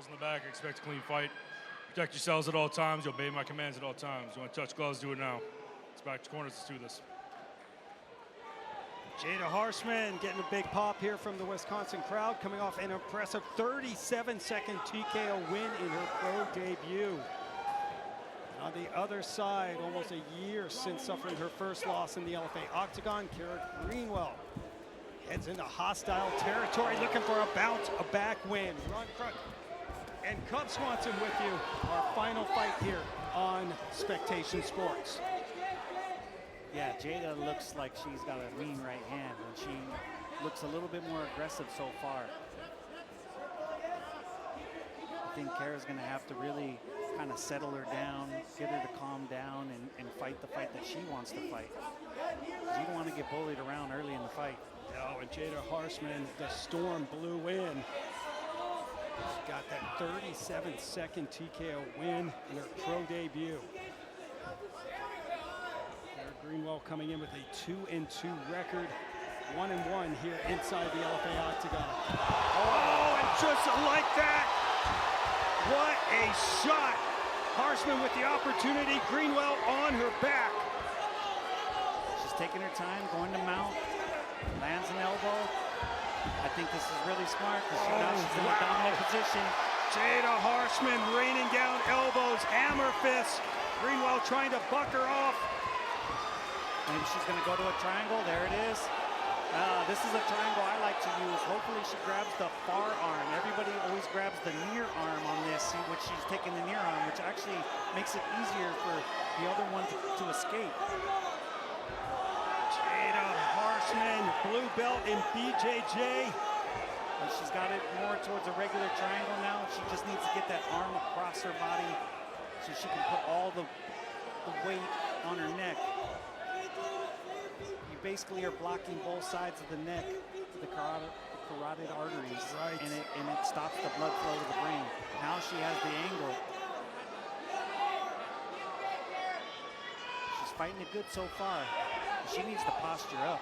in the back. I expect a clean fight. Protect yourselves at all times. You obey my commands at all times. You want to touch gloves, do it now. Let's back to corners. Let's do this. Jaida Harshman getting a big pop here from the Wisconsin crowd, coming off an impressive 37-second TKO win in her pro debut. On the other side, almost a year since suffering her first loss in the LFA Octagon, Cara Greenwell heads into hostile territory, looking for a bounce, a back win. Ron Kruk and Cub Swanson with you. Our final fight here on Spectation Sports. Yeah, Jaida looks like she's got a mean right hand, and she looks a little bit more aggressive so far. I think Cara's gonna have to really kind of settle her down, get her to calm down, and fight the fight that she wants to fight. You don't want to get bullied around early in the fight. No, and Jaida Harshman, the storm blew in. She got that 37-second TKO win in her pro debut. Cara Greenwell coming in with a 2-2 record, 1-1 here inside the LFA Octagon. Oh, and just like that, what a shot! Harshman with the opportunity, Greenwell on her back. She's taking her time, going to mount, lands an elbow. I think this is really smart because now she's in a dominant position. Jaida Harshman raining down elbows, hammer fists. Greenwell trying to buck her off. Maybe she's going to go to a triangle. There it is. This is a triangle I like to use. Hopefully she grabs the far arm. Everybody always grabs the near arm on this, see what she's taking the near arm, which actually makes it easier for the other one to escape. Jaida Harshman, blue belt in BJJ. And she's got it more towards a regular triangle now. She just needs to get that arm across her body so she can put all the weight on her neck. You basically are blocking both sides of the neck, the carotid arteries, right. and it stops the blood flow to the brain. Now she has the angle. She's fighting it good so far. She needs to posture up.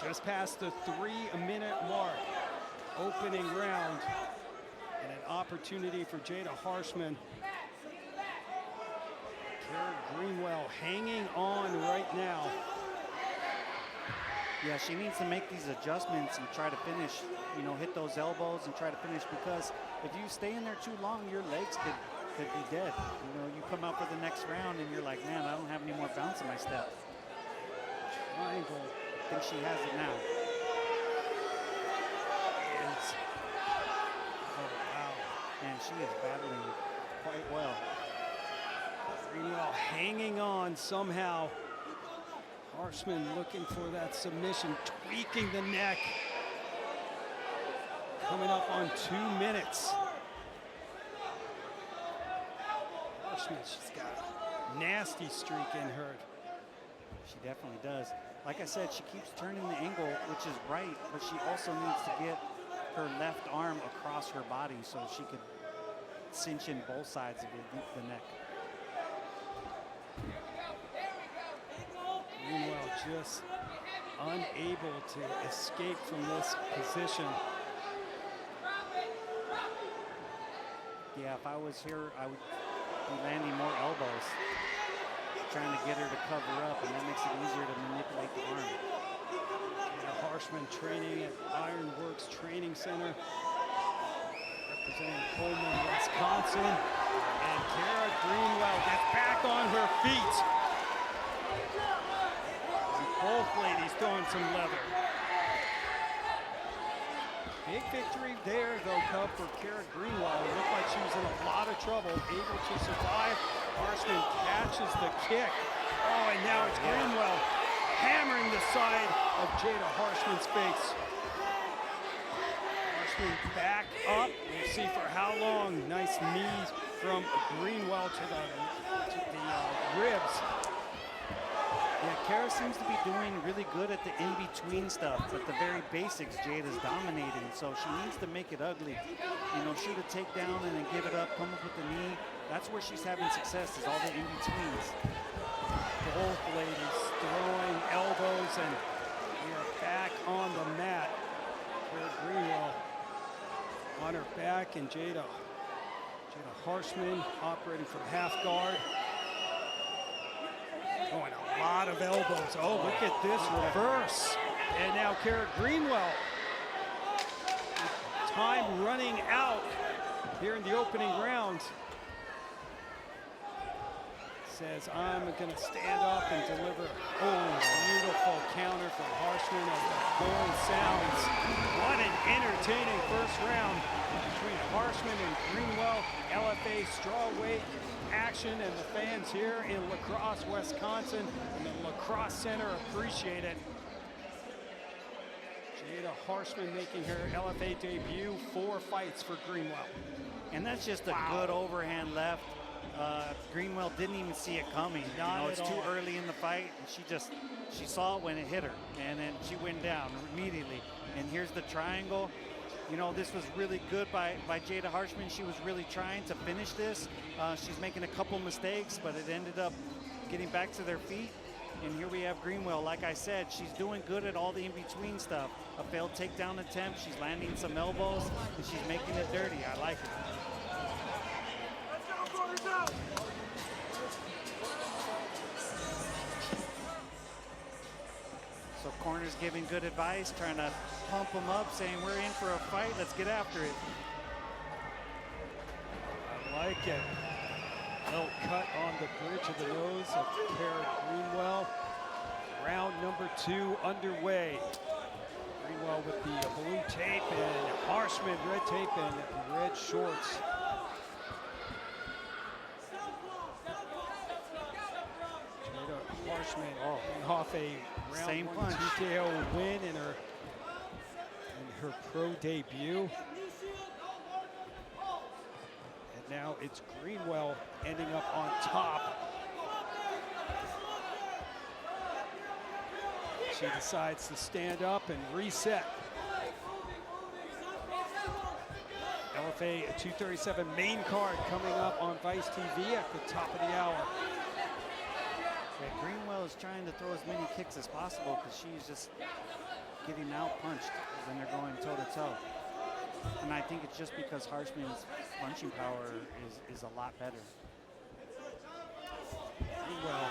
Just past the 3-minute mark, opening round, and an opportunity for Jaida Harshman. Cara Greenwell hanging on right now. Yeah, she needs to make these adjustments and try to finish, you know, hit those elbows and try to finish, because if you stay in there too long, your legs could be dead. You know, you come out for the next round and you're like, man, I don't have any more bounce in my step. Triangle. I think she has it now. Oh, wow. And she is battling quite well. Greenwell hanging on somehow. Harshman looking for that submission, tweaking the neck. Coming up on 2 minutes. Harshman, she's got a nasty streak in her. She definitely does. Like I said, she keeps turning the angle, which is right, but she also needs to get her left arm across her body so she could cinch in both sides of the neck. Greenwell just unable to escape from this position. Yeah, if I was here, I would be landing more elbows, trying to get her to cover up, and that makes it easier to manipulate the arm. Jaida Harshman training at Ironworks Training Center, representing Holland, Wisconsin. And Cara Greenwell gets back on her feet. Both ladies throwing some leather. Big victory there, though, Cub, for Cara Greenwell. It looked like she was in a lot of trouble, able to survive. Harshman catches the kick. Oh, and now it's Greenwell hammering the side of Jaida Harshman's face. Harshman back up. We'll see for how long. Nice knees from Greenwell to the ribs. Yeah, Cara seems to be doing really good at the in-between stuff, but the very basics, Jaida's dominating, so she needs to make it ugly. You know, shoot a takedown and then give it up, come up with the knee. That's where she's having success, is all the in-betweens. Both ladies throwing elbows, and we are back on the mat. Cara Greenwell on her back, and Jaida Harshman operating from half guard. Oh, and a lot of elbows. Oh, look at this reverse. And now Cara Greenwell. Time running out here in the opening round. Says, I'm going to stand up and deliver. Oh, beautiful counter from Harshman as the horn sounds. What an entertaining first round between Harshman and Greenwell. LFA strawweight action, and the fans here in La Crosse, Wisconsin, and the Crosse Center appreciate it. Jaida Harshman making her LFA debut, 4 fights for Greenwell. And that's just a good overhand left. Greenwell didn't even see it coming. It's too early in the fight. And she saw it when it hit her, and then she went down immediately. And here's the triangle. This was really good by Jaida Harshman. She was really trying to finish this. She's making a couple mistakes, but it ended up getting back to their feet. And here we have Greenwell. Like I said, she's doing good at all the in-between stuff. A failed takedown attempt. She's landing some elbows, and she's making it dirty. I like it. So corner's giving good advice, trying to pump them up, saying we're in for a fight, let's get after it. I like it. Little cut on the bridge of the nose of Cara Greenwell. Round number 2 underway. Greenwell with the blue tape and Harshman red tape and red shorts. Harshman coming off a round 1 TKO win in her pro debut. And now it's Greenwell ending up on top. She decides to stand up and reset. LFA 237 main card coming up on Vice TV at the top of the hour. Yeah, Greenwell is trying to throw as many kicks as possible because she's just getting out-punched when they're going toe-to-toe. And I think it's just because Harshman's punching power is a lot better. Greenwell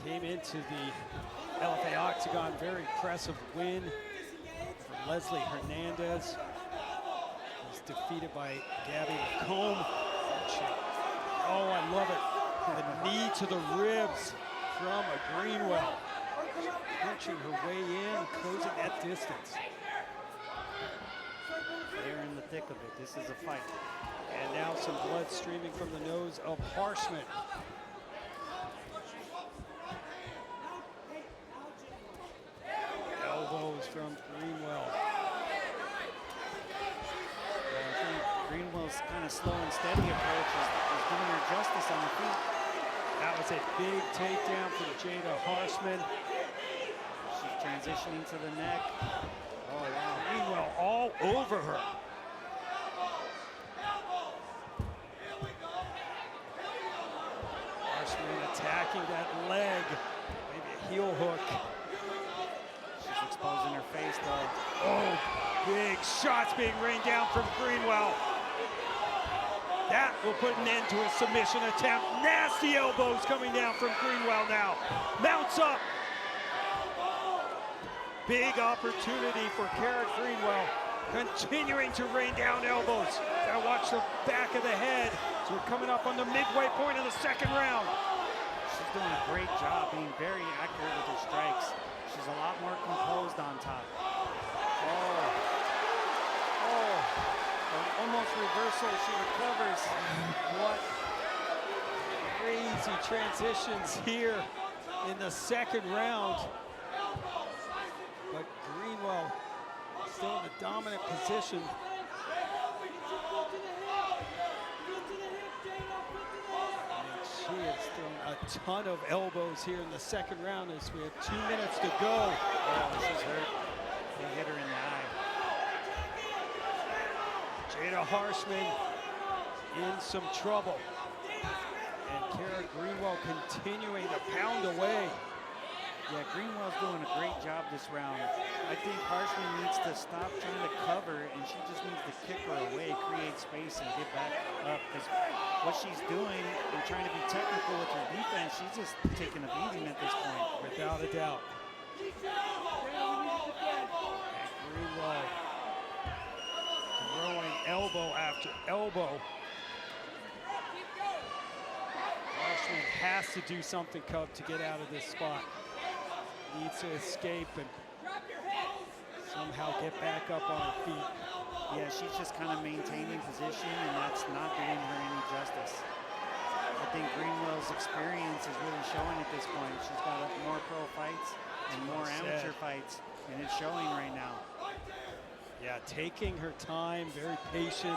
came into the LFA Octagon, very impressive win for Leslie Hernandez. Was defeated by Gabby Lacombe. Oh, I love it. The knee to the ribs from a Greenwell. Punching her way in, closing that distance. They're in the thick of it. This is a fight. And now some blood streaming from the nose of Harshman. Elbows from Greenwell. I think Greenwell's kind of slow and steady approach is doing her justice on the feet. That was a big takedown from Jaida Harshman. She's transitioning to the neck. Oh, wow. Greenwell all over her. Harshman attacking that leg. Maybe a heel hook. She's exposing her face, though. Oh, big shots being rained down from Greenwell. That will put an end to a submission attempt. Nasty elbows coming down from Greenwell now. Mounts up. Big opportunity for Cara Greenwell. Continuing to rain down elbows. Gotta watch the back of the head. So we're coming up on the midway point of the second round. She's doing a great job being very accurate with her strikes. She's a lot more composed on top. Almost reversal, she recovers. What crazy transitions here in the second round. But Greenwell still in the dominant position. And she has thrown a ton of elbows here in the second round as we have 2 minutes to go. Oh, she's hurt. They hit her in the eye. Jaida Harshman in some trouble. And Cara Greenwell continuing to pound away. Yeah, Greenwell's doing a great job this round. I think Harshman needs to stop trying to cover, and she just needs to kick her away, create space, and get back up. Because what she's doing and trying to be technical with her defense, she's just taking a beating at this point. Without a doubt. And Greenwell throwing elbow after elbow. Harshman has to do something, Cub, to get out of this spot. Needs to escape and somehow get back up on her feet. Yeah, she's just kind of maintaining position, and that's not doing her any justice. I think Greenwell's experience is really showing at this point. She's got more pro fights and more amateur fights, and it's showing right now. Yeah, taking her time, very patient.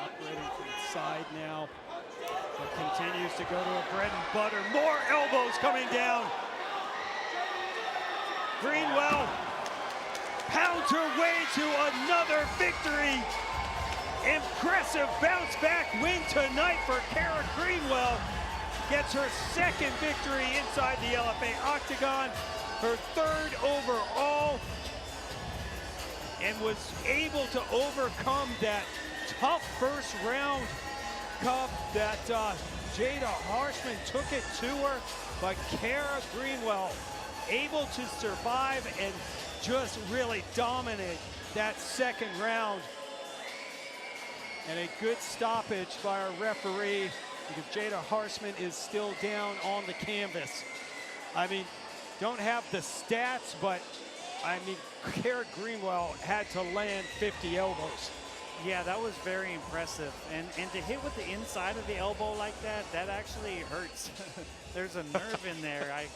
Operating from the side now, but continues to go to her bread and butter. More elbows coming down. Greenwell pounds her way to another victory. Impressive bounce back win tonight for Cara Greenwell. Gets her second victory inside the LFA Octagon, her third overall, and was able to overcome that tough first round, Cub, that Jaida Harshman took it to her, but Cara Greenwell able to survive and just really dominate that second round. And a good stoppage by our referee, because Jaida Harshman is still down on the canvas. I mean, don't have the stats, but I mean, Cara Greenwell had to land 50 elbows. Yeah, that was very impressive. And to hit with the inside of the elbow like that, that actually hurts. There's a nerve in there. I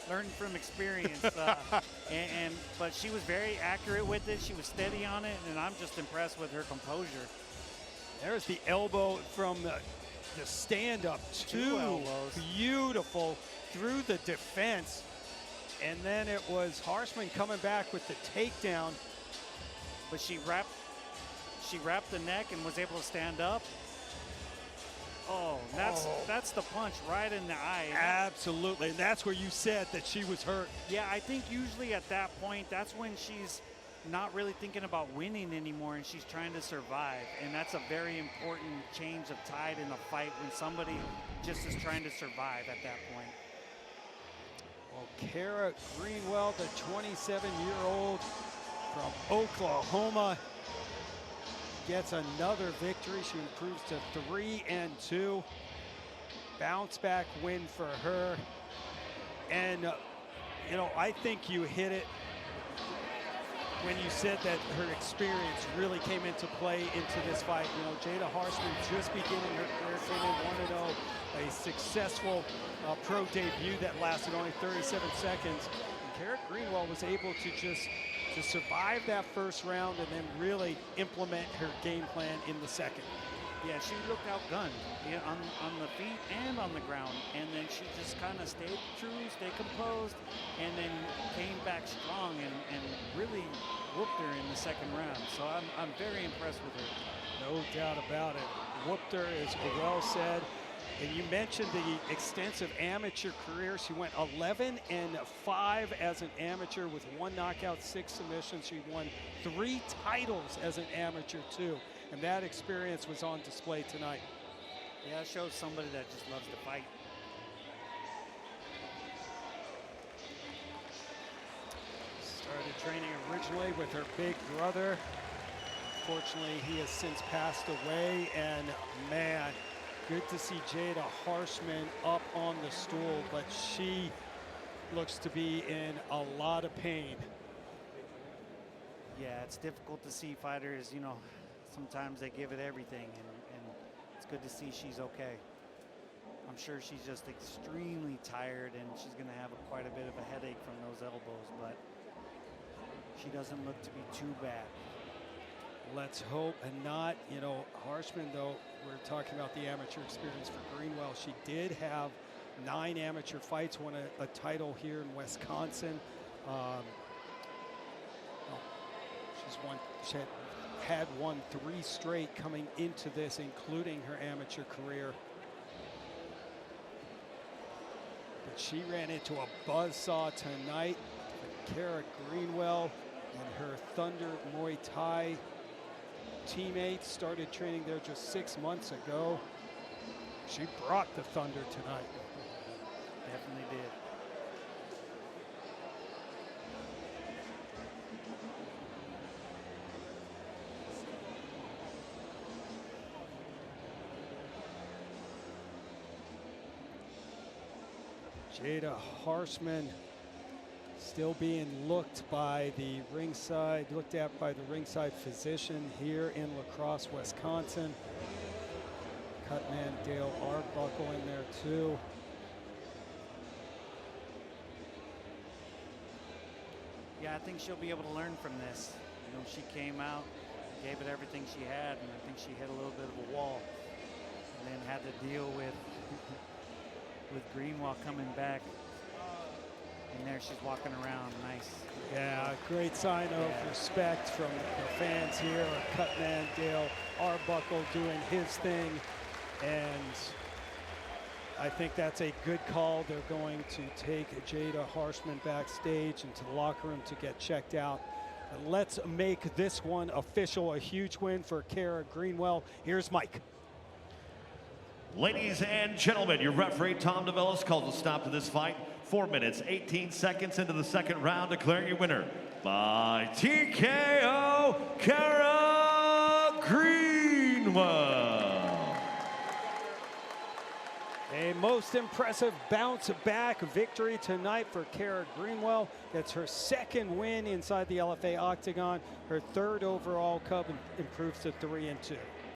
learned from experience. But she was very accurate with it. She was steady on it, and I'm just impressed with her composure. There's the elbow from the stand-up. Two elbows. Beautiful through the defense. And then it was Harshman coming back with the takedown. But she wrapped the neck and was able to stand up. Oh, that's the punch right in the eye. Absolutely, and that's where you said that she was hurt. Yeah, I think usually at that point, that's when she's not really thinking about winning anymore, and she's trying to survive. And that's a very important change of tide in a fight, when somebody just is trying to survive at that point. Well, Cara Greenwell, the 27-year-old from Oklahoma, gets another victory. She improves to 3-2. Bounce back win for her. And, you know, I think you hit it when you said that her experience really came into play into this fight. You know, Jaida Harshman just beginning her career, came in 1-0, a successful pro debut that lasted only 37 seconds. And Cara Greenwell was able to just survive that first round and then really implement her game plan in the second. Yeah, she looked outgunned, yeah, on the feet and on the ground. And then she just kind of stayed true, stayed composed, and then came back strong and really whooped her in the second round. So I'm very impressed with her. No doubt about it. Whooped her is well said. And you mentioned the extensive amateur career. She went 11-5 as an amateur with 1 knockout, 6 submissions. She won 3 titles as an amateur too. And that experience was on display tonight. Yeah, it shows somebody that just loves to fight. Started training originally with her big brother. Fortunately, he has since passed away, and man, good to see Jaida Harshman up on the stool, but she looks to be in a lot of pain. Yeah, it's difficult to see fighters, you know, sometimes they give it everything, and it's good to see she's okay. I'm sure she's just extremely tired, and she's going to have quite a bit of a headache from those elbows, but she doesn't look to be too bad. Let's hope and not. You know, Harshman, though, we're talking about the amateur experience for Greenwell. She did have 9 amateur fights, won a title here in Wisconsin. She had won 3 straight coming into this, including her amateur career. She ran into a buzzsaw tonight. Cara Greenwell and her Thunder Muay Thai teammates started training there just 6 months ago. She brought the Thunder tonight. Definitely did. Jaida Harshman still being looked at by the ringside physician here in La Crosse, Wisconsin. Cutman Dale Arbuckle in there too. Yeah, I think she'll be able to learn from this. You know, she came out, gave it everything she had, and I think she hit a little bit of a wall, and then had to deal with Greenwell coming back. And there she's walking around, nice. Yeah, great sign of respect from the fans here. Cutman Dale Arbuckle doing his thing, and I think that's a good call. They're going to take Jaida Harshman backstage into the locker room to get checked out. And let's make this one official, a huge win for Cara Greenwell. Here's Mike. Ladies and gentlemen, your referee, Tom DeVellis, calls a stop to this fight. 4 minutes, 18 seconds into the second round, declaring your winner by TKO, Cara Greenwell. A most impressive bounce back victory tonight for Cara Greenwell. That's her second win inside the LFA Octagon. Her third overall. Cub improves to 3-2.